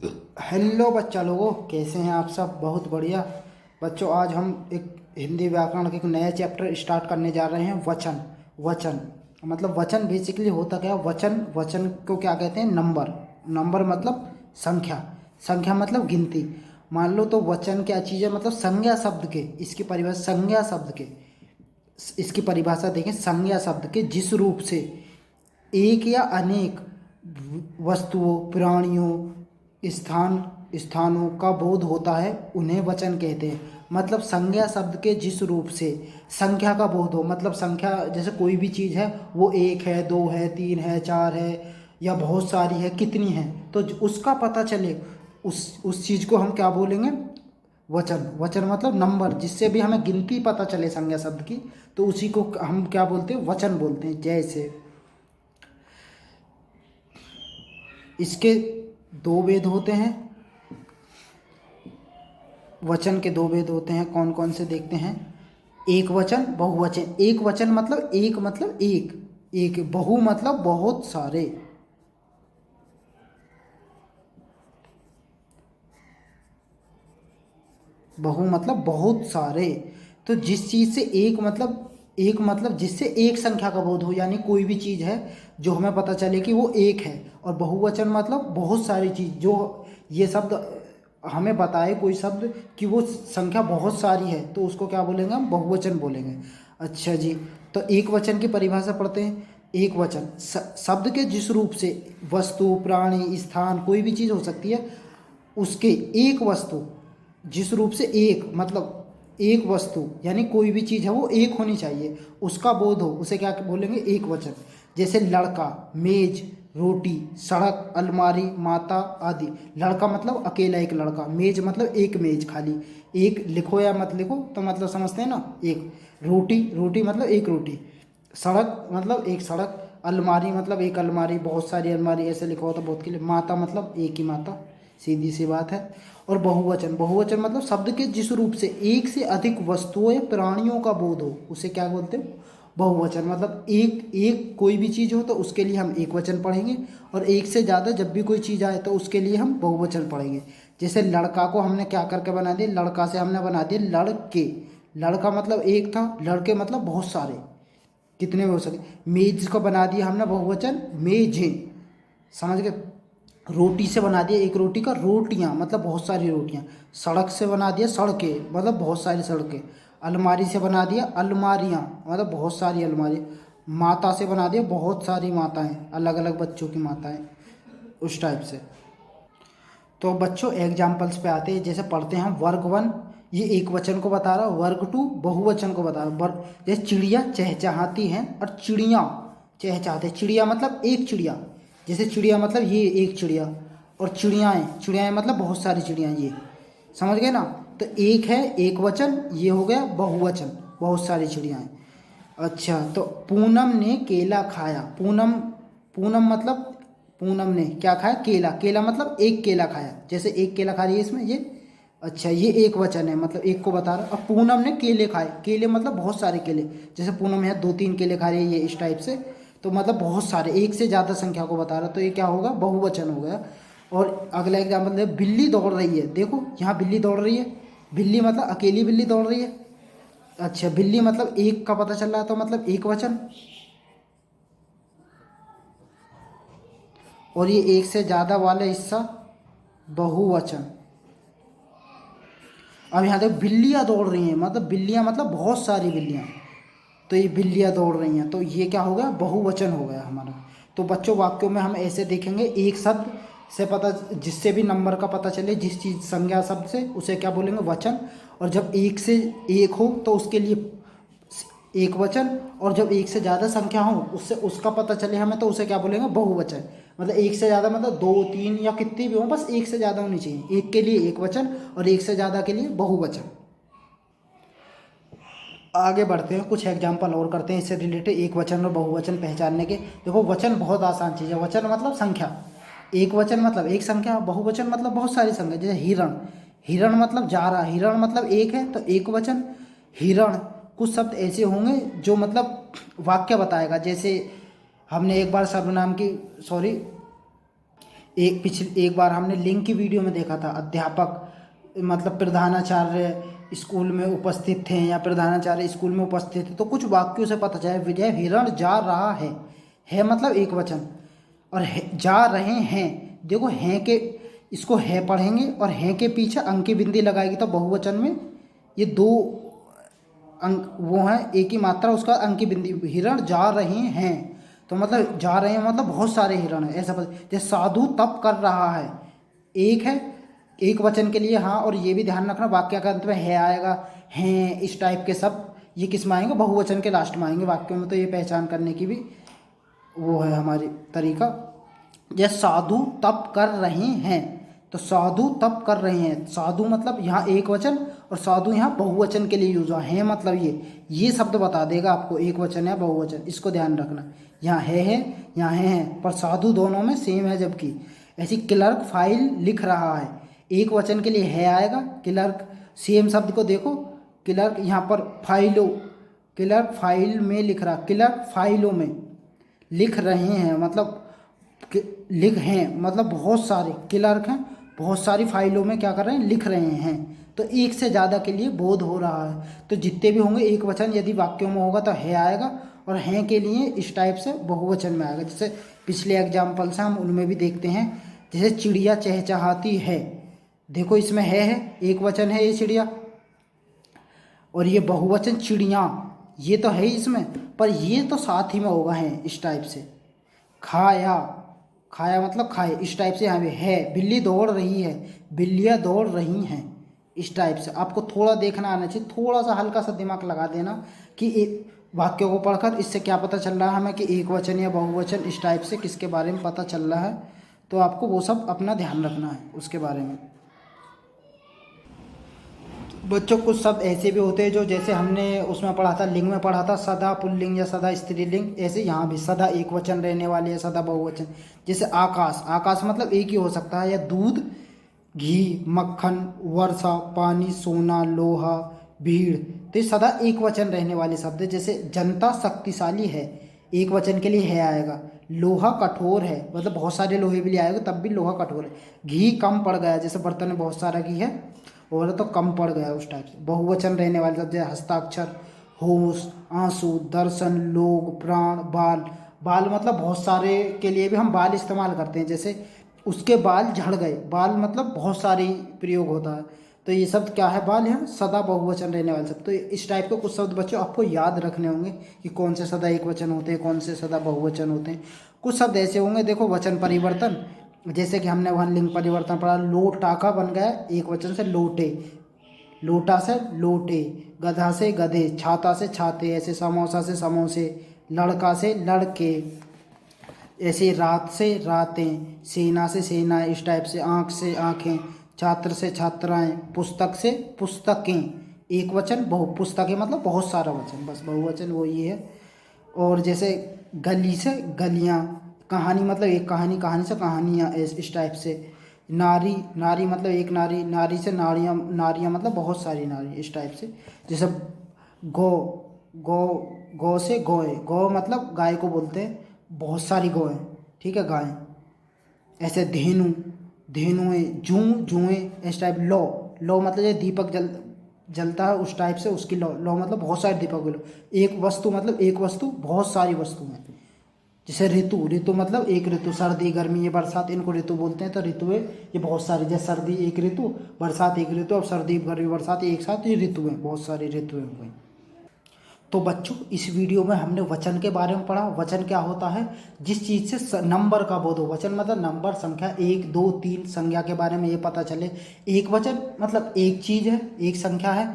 Hello बच्चा लोगों, कैसे हैं आप सब? बहुत बढ़िया बच्चों। आज हम एक हिंदी व्याकरण के एक नया चैप्टर स्टार्ट करने जा रहे हैं। वचन। वचन मतलब वचन बेसिकली होता क्या? वचन वचन को क्या कहते हैं? नंबर। नंबर मतलब संख्या। संख्या मतलब गिनती। मान लो तो वचन क्या चीज़ है? मतलब संज्ञा शब्द के, इसकी परिभाषा संज्ञा शब्द के, इसकी परिभाषा देखें। संज्ञा शब्द के जिस रूप से एक या अनेक वस्तुओं, प्राणियों, स्थानों का बोध होता है, उन्हें वचन कहते हैं। मतलब संज्ञा शब्द के जिस रूप से संख्या का बोध हो, मतलब संख्या जैसे कोई भी चीज़ है, वो एक है, दो है, तीन है, चार है, या बहुत सारी है, कितनी है, तो उसका पता चले, उस चीज़ को हम क्या बोलेंगे? वचन। वचन मतलब नंबर, जिससे भी हमें गिनती पता चले संज्ञा शब्द की, तो उसी को हम क्या बोलते हैं? वचन बोलते हैं। जैसे इसके दो वेद होते हैं। वचन के दो भेद होते हैं, कौन कौन से देखते हैं। एक वचन, बहुवचन। एक वचन मतलब एक, मतलब एक। एक। बहु मतलब बहुत सारे। बहु मतलब बहुत सारे। तो जिस चीज़ से एक मतलब जिससे एक संख्या का बोध हो, यानी कोई भी चीज़ है जो हमें पता चले कि वो एक है। और बहुवचन मतलब बहुत सारी चीज़, जो ये शब्द हमें बताए, कोई शब्द कि वो संख्या बहुत सारी है, तो उसको क्या बोलेंगे? हम बहुवचन बोलेंगे। अच्छा जी, तो एक वचन की परिभाषा पढ़ते हैं। एक वचन शब्द के जिस रूप से वस्तु, प्राणी, स्थान, कोई भी चीज़ हो सकती है, उसके एक वस्तु जिस रूप से एक मतलब एक वस्तु, यानी कोई भी चीज़ है वो एक होनी चाहिए, उसका बोध हो, उसे क्या बोलेंगे? एक वचन। जैसे लड़का, मेज, रोटी, सड़क, अलमारी, माता आदि। लड़का मतलब अकेला एक लड़का, मेज मतलब एक मेज खाली, एक लिखो या मत लिखो तो मतलब समझते हैं ना, एक। रोटी, रोटी मतलब एक रोटी। सड़क मतलब एक सड़क। अलमारी मतलब एक अलमारी, बहुत सारी अलमारी, ऐसे लिखा हो तो बहुत के लिए। माता मतलब एक ही माता, सीधी सी बात है। और बहुवचन, बहुवचन मतलब शब्द के जिस रूप से एक से अधिक वस्तुओं या प्राणियों का बोध हो, उसे क्या बोलते हैं? बहुवचन। मतलब एक एक कोई भी चीज़ हो तो उसके लिए हम एक वचन पढ़ेंगे, और एक से ज़्यादा जब भी कोई चीज़ आए तो उसके लिए हम बहुवचन पढ़ेंगे। जैसे लड़का को हमने क्या करके बना दिया? लड़का से हमने बना दिया लड़के। लड़का मतलब एक था, लड़के मतलब बहुत सारे, कितने भी हो सके। मेज को बना दिया हमने बहुवचन, मेजें। समझ गए? रोटी से बना दिया एक रोटी का रोटियां, मतलब बहुत सारी रोटियां। सड़क से बना दिया सड़कें, मतलब बहुत सारी सड़कें। अलमारी से बना दिया अलमारियां, मतलब बहुत सारी अलमारी। माता से बना दिया बहुत सारी माताएं, अलग अलग बच्चों की माताएं, उस टाइप से। तो बच्चों एग्जाम्पल्स पे आते हैं। जैसे पढ़ते हैं हम, वर्ग वन ये एक वचन को बता रहा, वर्ग टू बहुवचन को बता रहा। वर्ग जैसे चिड़िया चहचहाती हैं और चिड़िया चहचहाते। चिड़िया मतलब एक चिड़िया, जैसे चिड़िया मतलब ये एक चिड़िया, और चिड़ियाएँ, चिड़ियाएँ मतलब बहुत सारी चिड़ियाँ, ये समझ गए ना। तो एक है एक वचन, ये हो गया बहुवचन, बहुत सारी चिड़ियाएँ। अच्छा, तो पूनम ने केला खाया। पूनम, पूनम मतलब पूनम ने क्या खाया? केला। केला मतलब एक केला खाया, जैसे एक केला खा रही है इसमें ये। अच्छा, ये एक वचन है, मतलब एक को बता रहा। अब पूनम ने केले खाए। केले मतलब बहुत सारे केले, जैसे पूनम है दो तीन केले खा रही है, ये इस टाइप से। तो मतलब बहुत सारे, एक से ज़्यादा संख्या को बता रहा, तो ये क्या होगा? बहुवचन हो गया। और अगला एग्जाम्पल है, बिल्ली दौड़ रही है। देखो यहाँ बिल्ली दौड़ रही है, बिल्ली मतलब अकेली बिल्ली दौड़ रही है। अच्छा, बिल्ली मतलब एक का पता चल रहा है, तो मतलब एक वचन। और ये एक से ज़्यादा वाला हिस्सा बहुवचन। अब यहाँ देखो बिल्लियाँ दौड़ रही हैं, मतलब बिल्लियाँ मतलब बहुत सारी बिल्लियाँ, तो ये बिल्लियाँ दौड़ रही हैं, तो ये क्या हो गया? बहुवचन हो गया हमारा। तो बच्चों वाक्यों में हम ऐसे देखेंगे, एक शब्द से पता, जिससे भी नंबर का पता चले, जिस चीज़ संज्ञा शब्द से, उसे क्या बोलेंगे? वचन। और जब एक से एक हो तो उसके लिए एक वचन। और जब एक से ज़्यादा संख्या हो, उससे उसका पता चले हमें, तो उसे क्या बोलेंगे? बहुवचन। मतलब एक से ज़्यादा मतलब दो तीन या कितनी भी हो, बस एक से ज़्यादा होनी चाहिए। एक के लिए एक वचन और एक से ज़्यादा के लिए बहुवचन। आगे बढ़ते हैं, कुछ एग्जाम्पल और करते हैं इससे रिलेटेड, एक वचन और बहुवचन पहचानने के। देखो वचन बहुत आसान चीज़ है। वचन मतलब संख्या। एक वचन मतलब एक संख्या, बहुवचन मतलब बहुत सारी संख्या। जैसे हिरण, हिरण मतलब जा रहा, हिरण मतलब एक है तो एक वचन। हिरण। कुछ शब्द ऐसे होंगे जो मतलब वाक्य बताएगा। जैसे हमने एक बार सर्वनाम की, सॉरी, एक बार हमने लिंग की वीडियो में देखा था, अध्यापक मतलब प्रधानाचार्य स्कूल में उपस्थित थे या प्रधानाचार्य स्कूल में उपस्थित थे, तो कुछ वाक्यों से पता चला विजय हिरण जा रहा है मतलब एक वचन, और जा रहे हैं, देखो हैं के, इसको है पढ़ेंगे और हैं के पीछे अंक की बिंदी लगाएगी तो बहुवचन में ये दो अंक वो हैं, एक ही मात्रा उसका अंक की बिंदी, हिरण जा रहे हैं तो मतलब जा रहे हैं मतलब बहुत सारे हिरण हैं ऐसा जैसे साधु तप कर रहा है, एक है एक वचन के लिए। हाँ, और ये भी ध्यान रखना वाक्य का अंत में है आएगा, हैं इस टाइप के सब ये किस में आएंगे, बहुवचन के लास्ट में आएंगे वाक्यों में, तो ये पहचान करने की भी वो है हमारी तरीका। जैसे साधु तप कर रहे हैं, तो साधु तप कर रहे हैं, साधु मतलब यहाँ एक वचन और साधु यहाँ बहुवचन के लिए यूज हुआ है, मतलब ये शब्द बता देगा आपको एक वचन है बहुवचन, इसको ध्यान रखना। यहाँ है यहाँ है पर साधु दोनों में सेम है। जबकि ऐसी क्लर्क फाइल लिख रहा है, एक वचन के लिए है आएगा, क्लर्क सेम शब्द को देखो, क्लर्क यहाँ पर फाइलों, क्लर्क फाइल में लिख रहा, क्लर्क फाइलों में लिख रहे हैं मतलब लिख हैं मतलब बहुत सारे क्लर्क हैं, बहुत सारी फाइलों में क्या कर रहे हैं, लिख रहे हैं, तो एक से ज़्यादा के लिए बोध हो रहा है। तो जितने भी होंगे एक वचन यदि वाक्यों में होगा तो है आएगा, और हैं के लिए इस टाइप से बहुवचन में आएगा। जैसे पिछले एग्जाम्पल से हम उनमें भी देखते हैं, जैसे चिड़िया चहचहाती है, देखो इसमें है एक वचन है ये चिड़िया, और ये बहुवचन चिड़िया, ये तो है ही इसमें, पर ये तो साथ ही में होगा है इस टाइप से। खाया, खाया मतलब खाए, इस टाइप से यहाँ पे है। बिल्ली दौड़ रही है, बिल्लियाँ दौड़ रही हैं, इस टाइप से आपको थोड़ा देखना आना चाहिए, थोड़ा सा हल्का सा दिमाग लगा देना कि एक वाक्यों को पढ़कर इससे क्या पता चल रहा है हमें कि एक वचन या बहुवचन इस टाइप से किसके बारे में पता चल रहा है, तो आपको वो सब अपना ध्यान रखना है उसके बारे में। बच्चों कुछ शब्द ऐसे भी होते हैं जो जैसे हमने उसमें पढ़ा था, लिंग में पढ़ा था, सदा पुल्लिंग या सदा स्त्रीलिंग, ऐसे यहाँ भी सदा एक वचन रहने वाले है, सदा बहुवचन। जैसे आकाश, आकाश मतलब एक ही हो सकता है, या दूध, घी, मक्खन, वर्षा, पानी, सोना, लोहा, भीड़, तो ये सदा एक वचन रहने वाले शब्द है। जैसे जनता शक्तिशाली है, एक वचन के लिए है आएगा। लोहा कठोर है, मतलब बहुत सारे लोहे भी ले आएगा तब भी लोहा कठोर है। घी कम पड़ गया, जैसे बर्तन में बहुत सारा घी है और तो कम पड़ गया उस टाइप से। बहुवचन रहने वाले शब्द जैसे हस्ताक्षर, होश, आंसू, दर्शन, लोग, प्राण, बाल, बाल मतलब बहुत सारे के लिए भी हम बाल इस्तेमाल करते हैं, जैसे उसके बाल झड़ गए, बाल मतलब बहुत सारी प्रयोग होता है, तो ये शब्द क्या है, बाल है, सदा बहुवचन रहने वाले शब्द। तो इस टाइप के कुछ शब्द बच्चों आपको याद रखने होंगे कि कौन से सदा एक वचन होते हैं, कौन से सदा बहुवचन होते हैं। कुछ शब्द ऐसे होंगे, देखो वचन परिवर्तन, जैसे कि हमने वहाँ लिंग परिवर्तन पढ़ा, लोटा का बन गया एक वचन से लोटे, लोटा से लोटे, गधा से गधे, छाता से छाते, ऐसे समोसा से समोसे, लड़का से लड़के, ऐसे रात से रातें, सेना से सेना, इस टाइप से, आँख से आँखें, छात्र से छात्राएं, पुस्तक से पुस्तकें, एक वचन बहु, पुस्तकें मतलब बहुत सारा वचन, बस बहुवचन वो ये है। और जैसे गली से गलियाँ, कहानी मतलब एक कहानी, कहानी से कहानियाँ, इस टाइप से। नारी, नारी मतलब एक नारी, नारी से नारियाँ, नारियाँ मतलब बहुत सारी नारी, इस टाइप से। जैसे गौ, गौ, गौ से गौएँ, गौ मतलब गाय को बोलते हैं, बहुत सारी गौएँ, ठीक है, गाय। ऐसे धेनु, धेनुएँ, जूँ, जुएँ, इस टाइप। लौ, लौ मतलब ये दीपक जलता है उस टाइप से, उसकी लौ, लौ मतलब बहुत सारे दीपक लो। एक वस्तु मतलब एक वस्तु, बहुत सारी वस्तुएं। जैसे ऋतु, ऋतु मतलब एक ऋतु, सर्दी, गर्मी, ये बरसात, इनको ऋतु बोलते हैं। तो ऋतुएं ये बहुत सारी, जैसे सर्दी एक ऋतु, बरसात एक ऋतु, अब सर्दी, गर्मी, बरसात एक साथ, ये ऋतुएं, बहुत सारी ऋतुएं हुई। तो बच्चों इस वीडियो में हमने वचन के बारे में पढ़ा। वचन क्या होता है, जिस चीज़ से नंबर का बोध हो। वचन मतलब नंबर, संख्या, 1 2 3 संज्ञा के बारे में ये पता चले। एक वचन मतलब एक चीज़ है, एक संख्या है,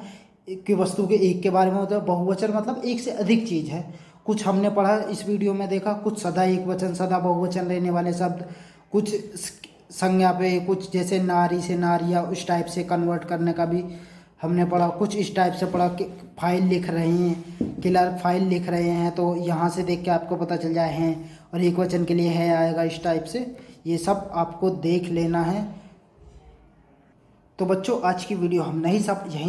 एक की वस्तु के एक के बारे में होता है। बहुवचन मतलब एक से अधिक चीज़ है। कुछ हमने पढ़ा इस वीडियो में, देखा कुछ सदा एक वचन, सदा बहुवचन रहने वाले शब्द, कुछ संज्ञा पे, कुछ जैसे नारी से नारिया, उस टाइप से कन्वर्ट करने का भी हमने पढ़ा। कुछ इस टाइप से पढ़ा कि फाइल लिख रहे हैं, क्लर्क फाइल लिख रहे हैं, तो यहाँ से देख के आपको पता चल जाए हैं, और एक वचन के लिए है आएगा, इस टाइप से। ये सब आपको देख लेना है। तो बच्चों आज की वीडियो हम नहीं सब यहीं